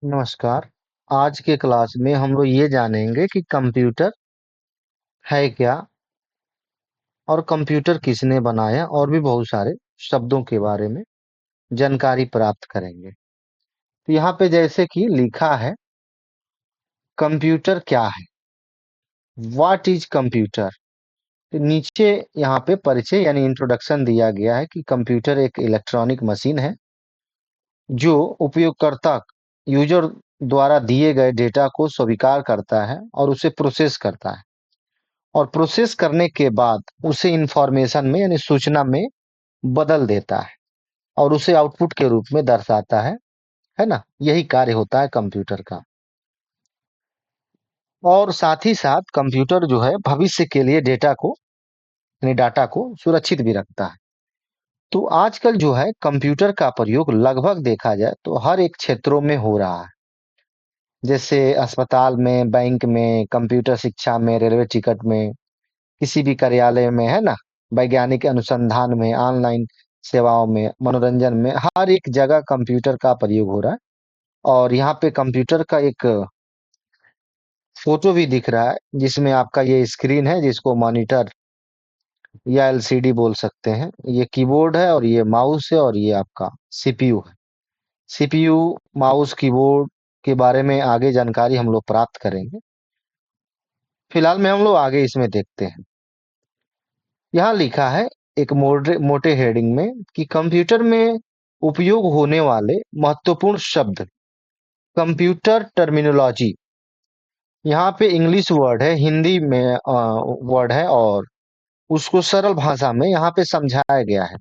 नमस्कार। आज के क्लास में हम लोग ये जानेंगे कि कंप्यूटर है क्या और कंप्यूटर किसने बनाया और भी बहुत सारे शब्दों के बारे में जानकारी प्राप्त करेंगे। तो यहाँ पे जैसे कि लिखा है, कंप्यूटर क्या है? What is computer? तो नीचे यहाँ पे परिचय यानी इंट्रोडक्शन दिया गया है कि कंप्यूटर एक इलेक्ट्रॉनिक मशीन है जो उपयोगकर्ता यूजर द्वारा दिए गए डेटा को स्वीकार करता है और उसे प्रोसेस करता है, और प्रोसेस करने के बाद उसे इंफॉर्मेशन में यानी सूचना में बदल देता है और उसे आउटपुट के रूप में दर्शाता है ना? यही कार्य होता है कंप्यूटर का। और साथ ही साथ कंप्यूटर जो है भविष्य के लिए डेटा को यानी डाटा को सुरक्षित भी रखता है। तो आजकल जो है कंप्यूटर का प्रयोग लगभग देखा जाए तो हर एक क्षेत्रों में हो रहा है। जैसे अस्पताल में, बैंक में, कंप्यूटर शिक्षा में, रेलवे टिकट में, किसी भी कार्यालय में, है ना? वैज्ञानिक अनुसंधान में, ऑनलाइन सेवाओं में, मनोरंजन में, हर एक जगह कंप्यूटर का प्रयोग हो रहा है। और यहाँ पे कंप्यूटर का एक फोटो भी दिख रहा है जिसमें आपका ये स्क्रीन है जिसको मॉनिटर या एलसीडी बोल सकते हैं। ये कीबोर्ड है और ये माउस है और ये आपका सीपीयू है। सीपीयू, माउस, कीबोर्ड के बारे में आगे जानकारी हम लोग प्राप्त करेंगे। फिलहाल में हम लोग आगे इसमें देखते हैं। यहाँ लिखा है एक मोटे हेडिंग में कि कंप्यूटर में उपयोग होने वाले महत्वपूर्ण शब्द। कंप्यूटर टर्मिनोलॉजी, यहाँ पे इंग्लिश वर्ड है, हिंदी में वर्ड है, और उसको सरल भाषा में यहाँ पे समझाया गया है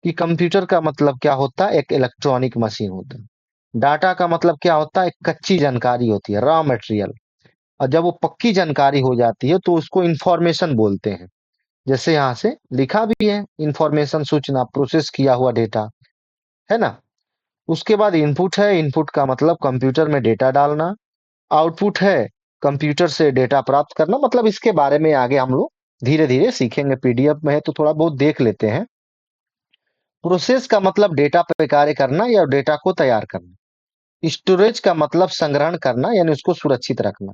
कि कंप्यूटर का मतलब क्या होता है। एक इलेक्ट्रॉनिक मशीन होता है। डाटा का मतलब क्या होता है? एक कच्ची जानकारी होती है, रॉ मटेरियल। और जब वो पक्की जानकारी हो जाती है तो उसको इंफॉर्मेशन बोलते हैं। जैसे यहाँ से लिखा भी है, इंफॉर्मेशन सूचना, प्रोसेस किया हुआ डेटा, है ना? उसके बाद इनपुट है। इनपुट का मतलब कंप्यूटर में डेटा डालना। आउटपुट है कंप्यूटर से डेटा प्राप्त करना। मतलब इसके बारे में आगे हम लोग धीरे धीरे सीखेंगे। पीडीएफ में है तो थोड़ा बहुत देख लेते हैं। प्रोसेस का मतलब डेटा पे कार्य करना या डेटा को तैयार करना। स्टोरेज का मतलब संग्रहण करना यानी उसको सुरक्षित रखना।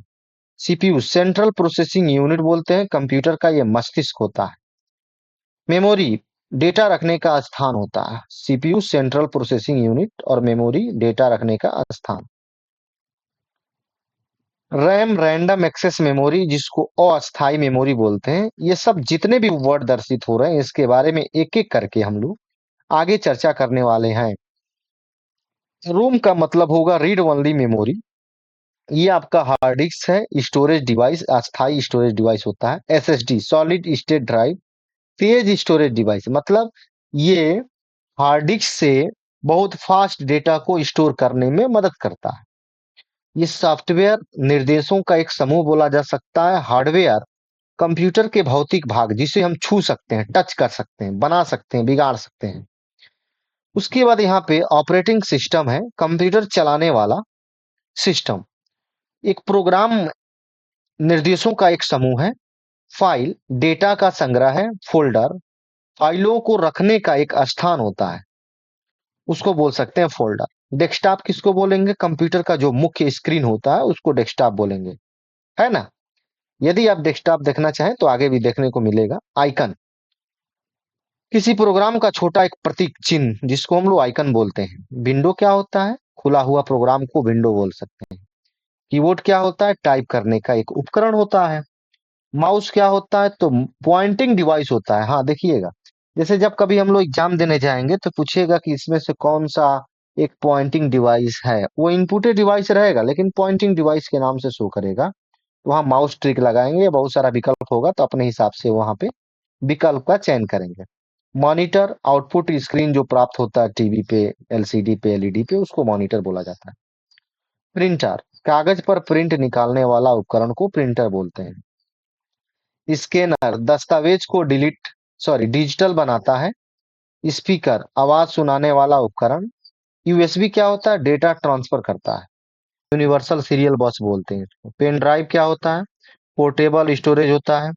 सीपीयू, सेंट्रल प्रोसेसिंग यूनिट बोलते हैं, कंप्यूटर का ये मस्तिष्क होता है। मेमोरी, डेटा रखने का स्थान होता है। सीपीयू सेंट्रल प्रोसेसिंग यूनिट और मेमोरी डेटा रखने का स्थान। रैम, रैंडम एक्सेस मेमोरी, जिसको अस्थाई मेमोरी बोलते हैं। ये सब जितने भी वर्ड दर्शित हो रहे हैं इसके बारे में एक एक करके हम लोग आगे चर्चा करने वाले हैं। रोम का मतलब होगा रीड ओनली मेमोरी। ये आपका हार्ड डिस्क है। स्टोरेज डिवाइस, अस्थाई स्टोरेज डिवाइस होता है। एसएसडी, सॉलिड स्टेट ड्राइव, तेज स्टोरेज डिवाइस, मतलब ये हार्ड डिस्क से बहुत फास्ट डेटा को स्टोर करने में मदद करता है। ये सॉफ्टवेयर निर्देशों का एक समूह बोला जा सकता है। हार्डवेयर, कंप्यूटर के भौतिक भाग जिसे हम छू सकते हैं, टच कर सकते हैं, बना सकते हैं, बिगाड़ सकते हैं। उसके बाद यहाँ पे ऑपरेटिंग सिस्टम है, कंप्यूटर चलाने वाला सिस्टम। एक प्रोग्राम निर्देशों का एक समूह है। फाइल, डेटा का संग्रह है। फोल्डर, फाइलों को रखने का एक स्थान होता है, उसको बोल सकते हैं फोल्डर। डेस्कटॉप किसको बोलेंगे? कंप्यूटर का जो मुख्य स्क्रीन होता है उसको डेस्कटॉप बोलेंगे, है ना? यदि आप डेस्कटॉप देखना चाहें तो आगे भी देखने को मिलेगा। आइकन, किसी प्रोग्राम का छोटा एक प्रतीक चिन्ह जिसको हम लोग आइकन बोलते हैं। विंडो क्या होता है? खुला हुआ प्रोग्राम को विंडो बोल सकते हैं। कीबोर्ड क्या होता है? टाइप करने का एक उपकरण होता है। माउस क्या होता है? तो पॉइंटिंग डिवाइस होता है। हाँ, देखिएगा, जैसे जब कभी हम लोग एग्जाम देने जाएंगे तो पूछेगा कि इसमें से कौन सा एक पॉइंटिंग डिवाइस है। वो इनपुटेड डिवाइस रहेगा लेकिन पॉइंटिंग डिवाइस के नाम से शो करेगा। वहां माउस ट्रिक लगाएंगे, बहुत सारा विकल्प होगा तो अपने हिसाब से वहां पे विकल्प का चयन करेंगे। मॉनिटर, आउटपुट स्क्रीन जो प्राप्त होता है टीवी पे, एलसीडी पे, एलईडी पे, उसको मॉनिटर बोला जाता है। प्रिंटर, कागज पर प्रिंट निकालने वाला उपकरण को प्रिंटर बोलते हैं। स्कैनर, दस्तावेज को डिजिटल बनाता है। स्पीकर, आवाज सुनाने वाला उपकरण। यूएसबी क्या होता है? डेटा ट्रांसफर करता है। यूनिवर्सल सीरियल बस बोलते हैं इसको। पेन ड्राइव क्या होता है? पोर्टेबल स्टोरेज होता है।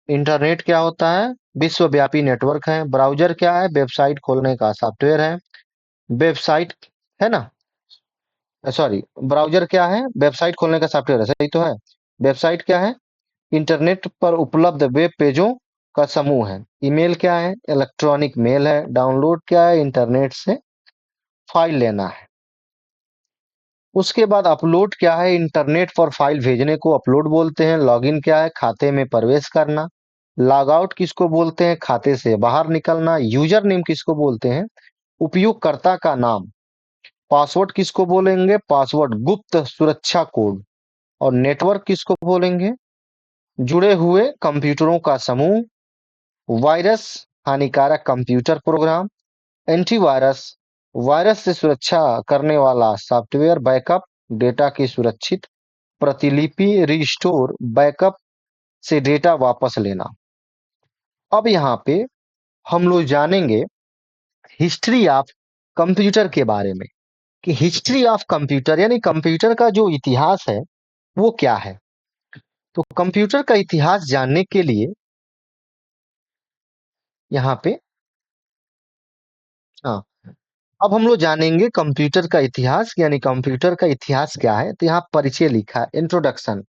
इंटरनेट क्या होता है? विश्वव्यापी नेटवर्क है। ब्राउजर क्या है? वेबसाइट खोलने का सॉफ्टवेयर है। वेबसाइट, है ना? सॉरी, ब्राउज़र क्या है? वेबसाइट खोलने का सॉफ्टवेयर है, सही तो है? वेबसाइट क्या है? इंटरनेट पर उपलब्ध वेब पेजों का समूह है। ईमेल क्या है? इलेक्ट्रॉनिक मेल है। डाउनलोड क्या है? इंटरनेट से फाइल लेना है। उसके बाद अपलोड क्या है? इंटरनेट पर फाइल भेजने को अपलोड बोलते हैं। लॉगिन क्या है? खाते में प्रवेश करना। लॉग आउट किसको बोलते हैं? खाते से बाहर निकलना। यूजर नेम किसको बोलते हैं? उपयोगकर्ता का नाम। पासवर्ड किसको बोलेंगे? पासवर्ड गुप्त सुरक्षा कोड। और नेटवर्क किसको बोलेंगे? जुड़े हुए कंप्यूटरों का समूह। वायरस हानिकारक कंप्यूटर प्रोग्राम। एंटीवायरस वायरस से सुरक्षा करने वाला सॉफ्टवेयर। बैकअप डेटा की सुरक्षित प्रतिलिपि। रिस्टोर बैकअप से डेटा वापस लेना। अब यहाँ पे हम लोग जानेंगे हिस्ट्री ऑफ कंप्यूटर के बारे में कि हिस्ट्री ऑफ कंप्यूटर यानी कंप्यूटर का जो इतिहास है वो क्या है। तो कंप्यूटर का इतिहास जानने के लिए यहाँ पे हाँ, अब हम लोग जानेंगे कंप्यूटर का इतिहास यानी कंप्यूटर का इतिहास क्या है। तो यहाँ परिचय लिखा है, इंट्रोडक्शन।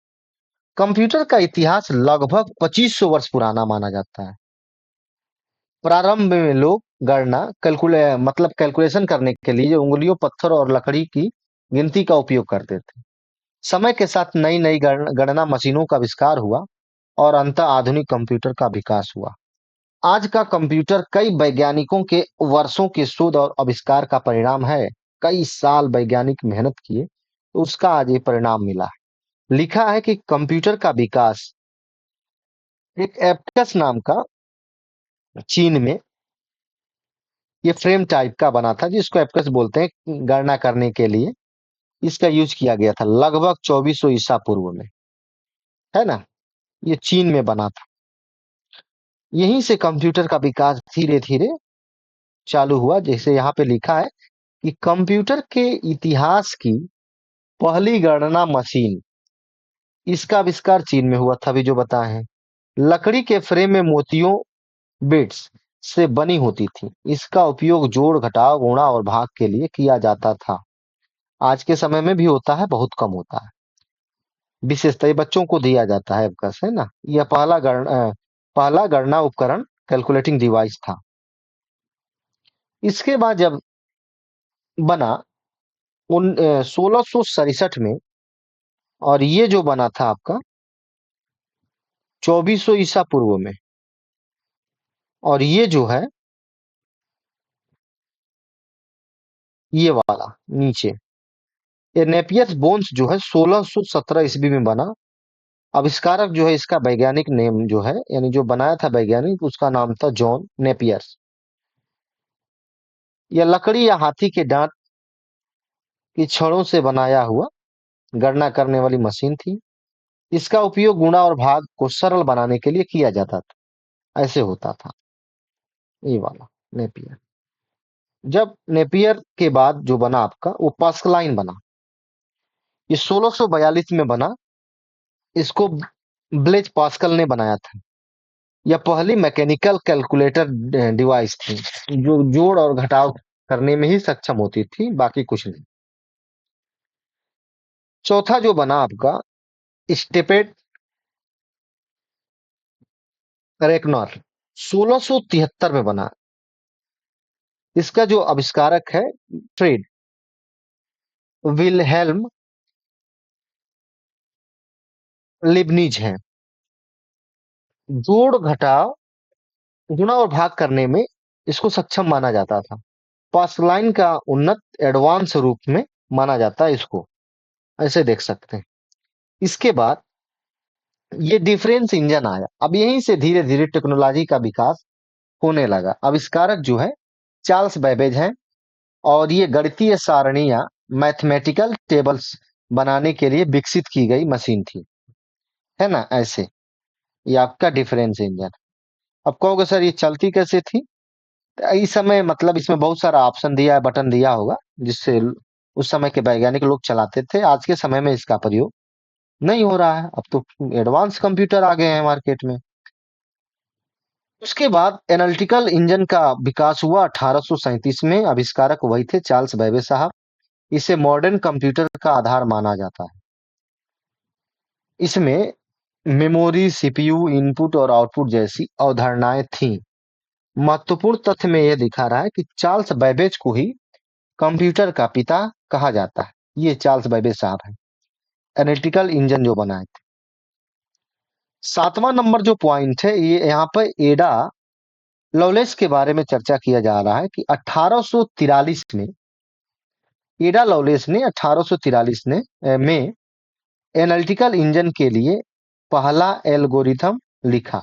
कंप्यूटर का इतिहास लगभग 2500 वर्ष पुराना माना जाता है। प्रारंभ में लोग गणना मतलब कैलकुलेशन करने के लिए उंगलियों, पत्थर और लकड़ी की गिनती का उपयोग करते थे। समय के साथ नई नई गणना मशीनों का आविष्कार हुआ और अंततः आधुनिक कंप्यूटर का विकास हुआ। आज का कंप्यूटर कई वैज्ञानिकों के वर्षों के शोध और आविष्कार का परिणाम है। कई साल वैज्ञानिक मेहनत किए तो उसका आज ये परिणाम मिला है। लिखा है कि कंप्यूटर का विकास एक एप्टस नाम का चीन में ये फ्रेम टाइप का बना था जिसको एप्टस बोलते हैं। गणना करने के लिए इसका यूज किया गया था लगभग 2400 ईसा पूर्व में, है ना? ये चीन में बना था। यहीं से कंप्यूटर का विकास धीरे धीरे चालू हुआ। जैसे यहाँ पे लिखा है कि कंप्यूटर के इतिहास की पहली गणना मशीन, इसका आविष्कार चीन में हुआ था, अभी जो बताए हैं। लकड़ी के फ्रेम में मोतियों बिट्स से बनी होती थी। इसका उपयोग जोड़, घटाव, गुणा और भाग के लिए किया जाता था। आज के समय में भी होता है, बहुत कम होता है। विशेषतः ये बच्चों को दिया जाता है अबकस, है ना? यह पहला गणना उपकरण कैलकुलेटिंग डिवाइस था। इसके बाद जब बना उन 1667 में, और ये जो बना था आपका 2400 ईसा पूर्व में, और ये जो है ये वाला नीचे, ये नेपियर्स बोन्स जो है 1617 ईस्वी में बना। आविष्कारक जो है इसका वैज्ञानिक नेम जो है यानी जो बनाया था वैज्ञानिक, उसका नाम था जॉन नेपियर्स। यह लकड़ी या हाथी के दांत की छड़ों से बनाया हुआ गणना करने वाली मशीन थी। इसका उपयोग गुणा और भाग को सरल बनाने के लिए किया जाता था। ऐसे होता था ये वाला नेपियर। जब नेपियर के बाद जो बना आपका वो पास्कलाइन बना। ये 1642 में बना। इसको ब्लेज पास्कल ने बनाया था। यह पहली मैकेनिकल कैलकुलेटर डिवाइस थी जो जोड़ और घटाव करने में ही सक्षम होती थी, बाकी कुछ नहीं। चौथा जो बना आपका स्टेपेड रेकनर 1673 में बना। इसका जो आविष्कारक है फ्रेड विलहेल्म लिबनिज है। जोड़, घटाव, गुणा और भाग करने में इसको सक्षम माना जाता था। पासलाइन का उन्नत एडवांस रूप में माना जाता है इसको, ऐसे देख सकते हैं। इसके बाद ये डिफरेंस इंजन आया। अब यहीं से धीरे धीरे टेक्नोलॉजी का विकास होने लगा। आविष्कारक जो है चार्ल्स बैबेज हैं, और ये गणितीय सारणियां, मैथमेटिकल टेबल्स बनाने के लिए विकसित की गई मशीन थी, है ना? ऐसे ये आपका डिफरेंस इंजन। अब कहोगे सर ये चलती कैसे थी? तो इस समय मतलब इसमें बहुत सारा ऑप्शन दिया है, बटन दिया होगा, जिससे उस समय के वैज्ञानिक लोग चलाते थे। आज के समय में इसका प्रयोग नहीं हो रहा है, अब तो एडवांस कंप्यूटर आ गए हैं मार्केट में। उसके बाद एनालिटिकल इंजन का विकास हुआ 1837 में। आविष्कारक वही थे, चार्ल्स बैबेज साहब। इसे मॉडर्न कंप्यूटर का आधार माना जाता है। इसमें मेमोरी, सीपीयू, इनपुट और आउटपुट जैसी अवधारणाएं थीं। महत्वपूर्ण तथ्य में यह दिखा रहा है कि चार्ल्स बैबेज को ही कंप्यूटर का पिता कहा जाता है। ये चार्ल्स बैबेज साहब हैं, एनालिटिकल इंजन जो बनाए थे। 7वां नंबर जो पॉइंट है, ये यहाँ पर एडा लवलेस के बारे में चर्चा किया जा रहा है कि 1843 में एडा लवलेस ने 1843 में एनालिटिकल इंजन के लिए पहला एल्गोरिथम लिखा।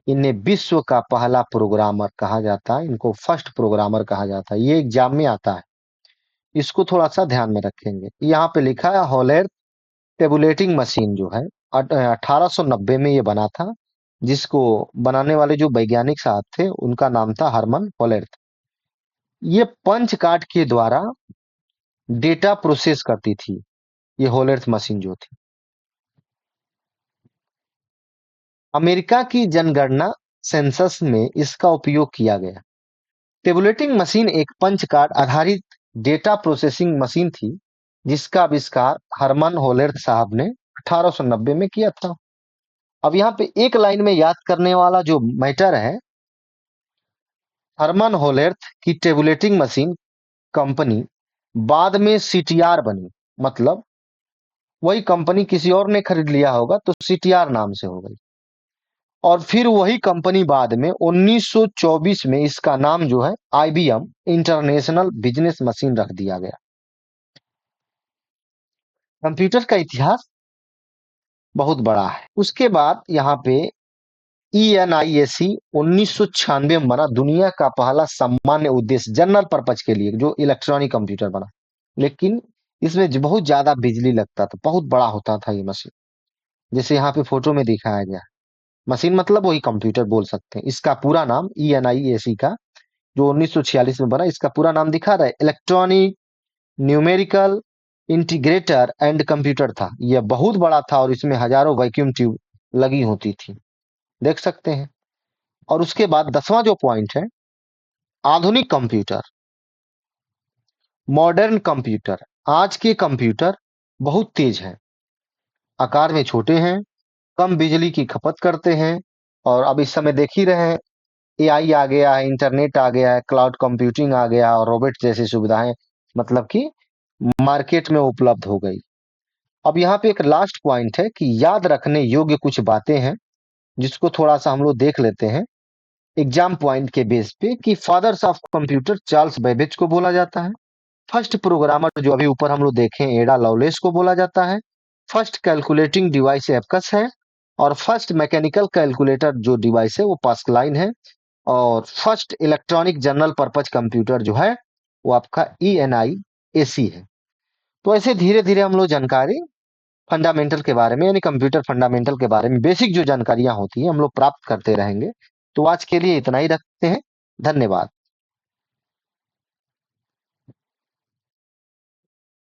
इन्हें विश्व का पहला प्रोग्रामर कहा जाता है, इनको फर्स्ट प्रोग्रामर कहा जाता है। ये एग्जाम में आता है, इसको थोड़ा सा ध्यान में रखेंगे। यहाँ पे लिखा है हॉलेर टेबुलेटिंग मशीन जो है 1890 में ये बना था। जिसको बनाने वाले जो वैज्ञानिक साहब थे उनका नाम था हरमन हॉलेर। ये पंच कार्ड के द्वारा डेटा प्रोसेस करती थी, ये हॉलेर मशीन जो थी। अमेरिका की जनगणना सेंसस में इसका उपयोग किया गया। टेबुलेटिंग मशीन एक पंच कार्ड आधारित डेटा प्रोसेसिंग मशीन थी, जिसका आविष्कार हरमन होलेर्थ साहब ने 1890 में किया था। अब यहाँ पे एक लाइन में याद करने वाला जो मैटर है, हरमन होलेर्थ की टेबुलेटिंग मशीन कंपनी बाद में सीटीआर बनी। मतलब वही कंपनी किसी और ने खरीद लिया होगा तो सीटीआर नाम से हो गई। और फिर वही कंपनी बाद में 1924 में इसका नाम जो है आईबीएम इंटरनेशनल बिजनेस मशीन रख दिया गया। कंप्यूटर का इतिहास बहुत बड़ा है। उसके बाद यहाँ पे ENIAC 1996 में बना, दुनिया का पहला सामान्य उद्देश्य जनरल पर्पज के लिए जो इलेक्ट्रॉनिक कंप्यूटर बना। लेकिन इसमें बहुत ज्यादा बिजली लगता था, बहुत बड़ा होता था ये मशीन, जैसे यहाँ पे फोटो में दिखाया गया। मशीन मतलब वही कंप्यूटर बोल सकते हैं। इसका पूरा नाम ENIAC का जो 1946 में बना, इसका पूरा नाम दिखा रहा है electronic numerical integrator and computer था। यह बहुत बड़ा था और इसमें हजारों वैक्यूम ट्यूब लगी होती थी, देख सकते हैं। और उसके बाद 10वां जो पॉइंट है, आधुनिक कंप्यूटर, मॉडर्न कंप्यूटर। आज के कंप्यूटर बहुत तेज हैं, आकार में छोटे हैं, कम बिजली की खपत करते हैं। और अब इस समय देख ही रहे हैं, एआई आ गया है, इंटरनेट आ गया है, क्लाउड कंप्यूटिंग आ गया और रोबोट जैसी सुविधाएं मतलब कि मार्केट में उपलब्ध हो गई। अब यहाँ पे एक लास्ट पॉइंट है कि याद रखने योग्य कुछ बातें हैं, जिसको थोड़ा सा हम लोग देख लेते हैं एग्जाम पॉइंट के बेस पे। कि fathers of computer Charles Babbage को बोला जाता है। फर्स्ट प्रोग्रामर जो अभी ऊपर हम लोग देखें एडा लवलेस को बोला जाता है। फर्स्ट कैलकुलेटिंग डिवाइस एबकस है। और फर्स्ट मैकेनिकल कैलकुलेटर जो डिवाइस है वो पास्कलाइन है। और first electronic general purpose computer जो है वो आपका ENIAC है। तो ऐसे धीरे धीरे हम लोग जानकारी फंडामेंटल के बारे में, यानी कंप्यूटर फंडामेंटल के बारे में बेसिक जो जानकारियां होती हैं हम लोग प्राप्त करते रहेंगे। तो आज के लिए इतना ही रखते हैं। धन्यवाद।